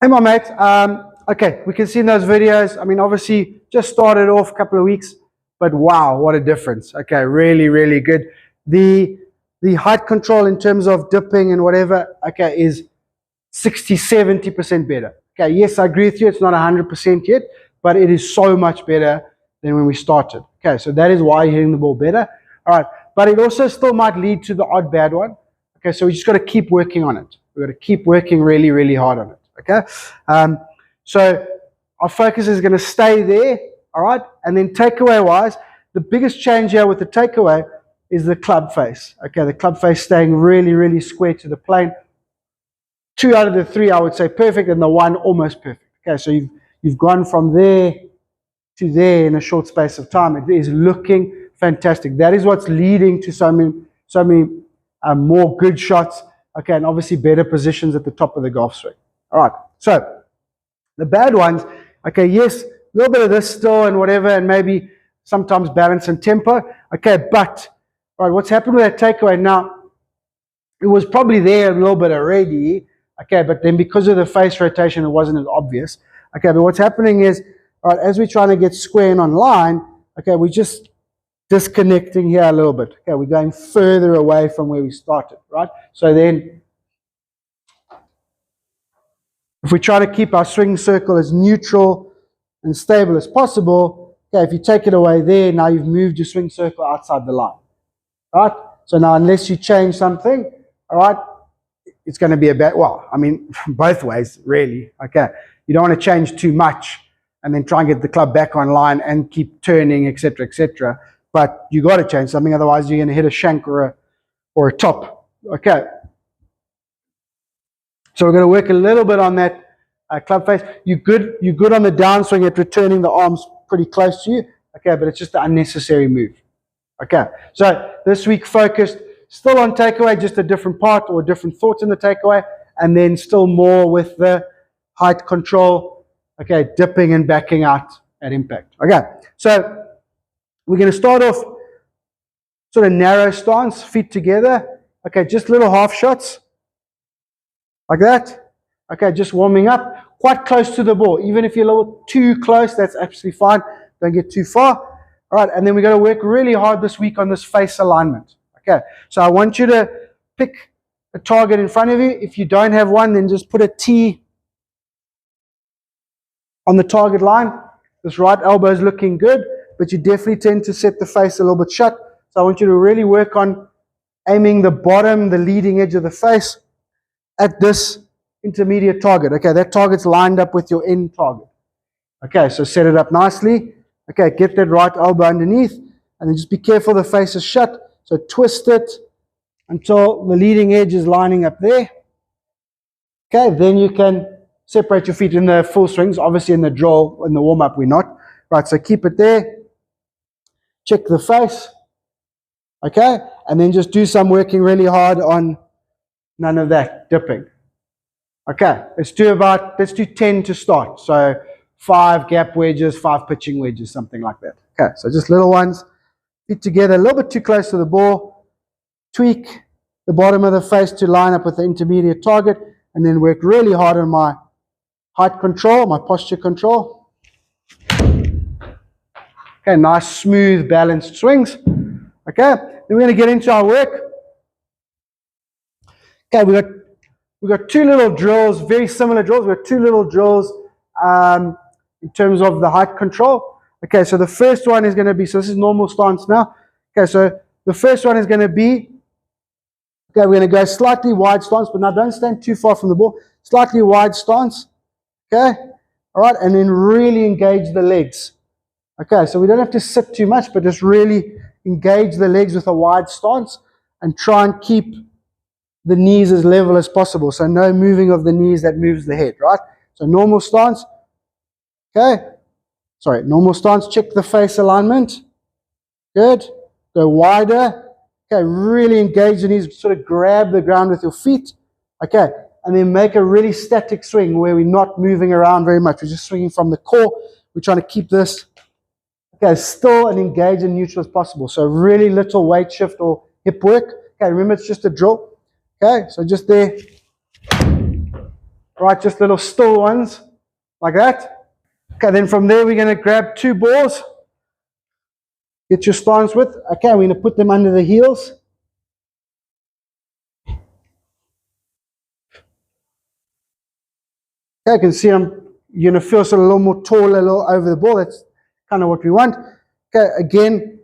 Hey, my mate. Okay, we can see in those videos. I mean, obviously, just started off a couple of weeks, but wow, what a difference. Okay, really, really good. The the height control in terms of dipping and whatever, okay, is 60, 70% better. Okay, yes, I agree with you. It's not 100% yet, but it is so much better than when we started. Okay, so that is why you're hitting the ball better. All right, but it also still might lead to the odd bad one. Okay, so we just got to keep working on it. We've got to keep working really, really hard on it. Okay, so our focus is going to stay there. All right, and then takeaway wise, the biggest change here with the takeaway is the club face. Okay, the club face staying really, really square to the plane. 2 out of the 3, I would say, perfect, and the 1 almost perfect. Okay, so you've gone from there to there in a short space of time. It is looking fantastic. That is what's leading to so many more good shots. Okay, and obviously better positions at the top of the golf swing. All right, so the bad ones. Okay, yes, a little bit of this still and whatever, and maybe sometimes balance and tempo. Okay, but all right, what's happened with that takeaway now? It was probably there a little bit already. Okay, but then because of the face rotation, it wasn't as obvious. Okay, but what's happening is, all right, as we're trying to get square and online, okay, we're just disconnecting here a little bit. Okay, we're going further away from where we started, right? So then, if we try to keep our swing circle as neutral and stable as possible, okay, if you take it away there, now you've moved your swing circle outside the line, right? So now, unless you change something, all right, it's going to be a bad, well, I mean, both ways, really. Okay, you don't want to change too much and then try and get the club back online and keep turning, etc., etc. But you got to change something, otherwise you're going to hit a shank or a top. Okay, so we're going to work a little bit on that club face. You're good on the downswing at returning the arms pretty close to you. Okay, but it's just an unnecessary move. Okay, so this week focused still on takeaway, just a different part or different thoughts in the takeaway, and then still more with the height control, okay, dipping and backing out at impact. Okay, so we're going to start off sort of narrow stance, feet together, okay, just little half shots, like that. Okay, just warming up, quite close to the ball. Even if you're a little too close, that's absolutely fine. Don't get too far. All right, and then we're going to work really hard this week on this face alignment. Okay, so I want you to pick a target in front of you. If you don't have one, then just put a T on the target line. This right elbow is looking good, but you definitely tend to set the face a little bit shut. So I want you to really work on aiming the bottom, the leading edge of the face at this intermediate target. Okay, that target's lined up with your end target. Okay, so set it up nicely. Okay, get that right elbow underneath, and then just be careful the face is shut. So twist it until the leading edge is lining up there. Okay, then you can separate your feet in the full swings. Obviously in the drill, in the warm-up, we're not. Right, so keep it there. Check the face. Okay, and then just do some working really hard on none of that dipping. Okay, let's do 10 to start. So 5 gap wedges, 5 pitching wedges, something like that. Okay, so just little ones. Feet together, a little bit too close to the ball. Tweak the bottom of the face to line up with the intermediate target, and then work really hard on my height control, my posture control. Okay, nice, smooth, balanced swings. Okay, then we're going to get into our work. Okay, we got 2 little drills, very similar drills. We've got 2 little drills in terms of the height control. Okay, so the first one is going to be, so this is normal stance now. Okay, so the first one is going to be, okay, we're going to go slightly wide stance, but now don't stand too far from the ball. Slightly wide stance. Okay, all right, and then really engage the legs. Okay, so we don't have to sit too much, but just really engage the legs with a wide stance and try and keep the knees as level as possible. So no moving of the knees that moves the head, right? So normal stance. Okay. Sorry, normal stance. Check the face alignment. Good. Go wider. Okay, really engage the knees. Sort of grab the ground with your feet. Okay, and then make a really static swing where we're not moving around very much. We're just swinging from the core. We're trying to keep this, okay, still and engage and neutral as possible. So really little weight shift or hip work. Okay, remember it's just a drill. Okay, so just there. All right, just little still ones like that. Okay, then from there we're going to grab 2 balls. Get your stance width. Okay, we're going to put them under the heels. Okay, you can see you're going to feel sort of a little more tall, a little over the ball. That's kind of what we want. Okay, again,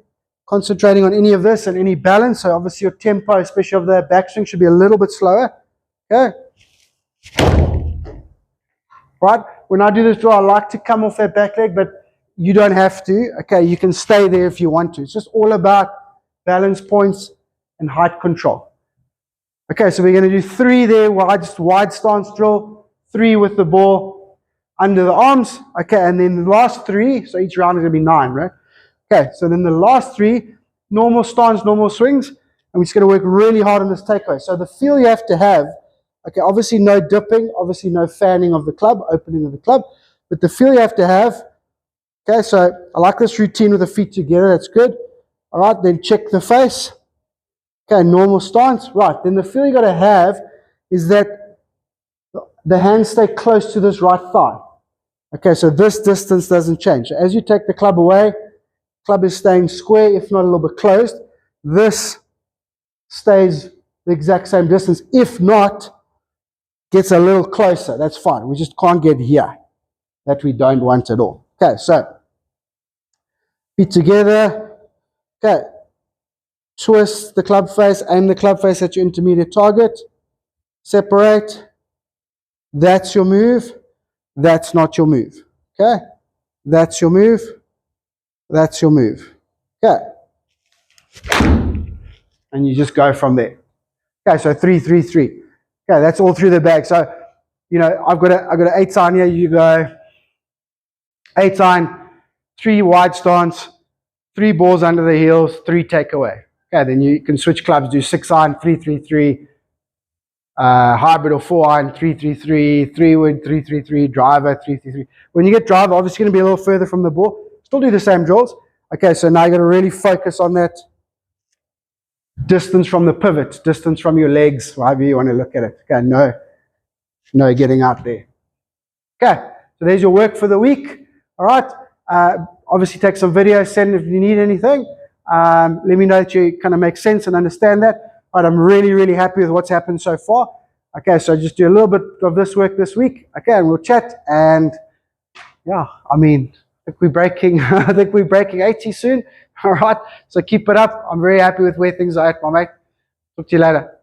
concentrating on any of this and any balance. So obviously your tempo, especially of the backswing, should be a little bit slower. Okay. Right, when I do this drill, I like to come off that back leg, but you don't have to. Okay, you can stay there if you want to. It's just all about balance points and height control. Okay, so we're going to do 3 there, wide stance drill, 3 with the ball under the arms. Okay, and then the last 3, so each round is going to be 9, right? Okay, so then the last 3, normal stance, normal swings, and we're just going to work really hard on this takeaway. So the feel you have to have, okay, obviously no dipping, obviously no fanning of the club, opening of the club, but the feel you have to have, okay, so I like this routine with the feet together, that's good. All right, then check the face. Okay, normal stance, right. Then the feel you got to have is that the hands stay close to this right thigh. Okay, so this distance doesn't change. As you take the club away, club is staying square, if not a little bit closed. This stays the exact same distance. If not, gets a little closer. That's fine. We just can't get here. That we don't want at all. Okay, so feet together. Okay, twist the club face, aim the club face at your intermediate target. Separate. That's your move. That's not your move. Okay, that's your move. That's your move. Okay, and you just go from there. Okay, so 3, 3, 3. Okay, that's all through the bag. So, you know, I've got an 8 iron here. You go 8 iron, 3 wide stance, 3 balls under the heels, 3 takeaway. Okay, then you can switch clubs, do 6 iron, 3, 3, 3, hybrid or 4 iron, 3, 3, 3, 3 wood, 3, 3, 3, driver, 3, 3, 3. When you get driver, obviously going to be a little further from the ball. Still do the same drills. Okay, so now you're going to really focus on that distance from the pivot, distance from your legs, however you want to look at it. Okay, no getting out there. Okay, so there's your work for the week. All right, obviously take some videos, send if you need anything. Let me know that you kind of make sense and understand that. All right, I'm really, really happy with what's happened so far. Okay, so just do a little bit of this work this week. Okay, and we'll chat. And yeah, I mean, I think we're breaking 80 soon. All right, so keep it up. I'm very happy with where things are at, my mate. Talk to you later.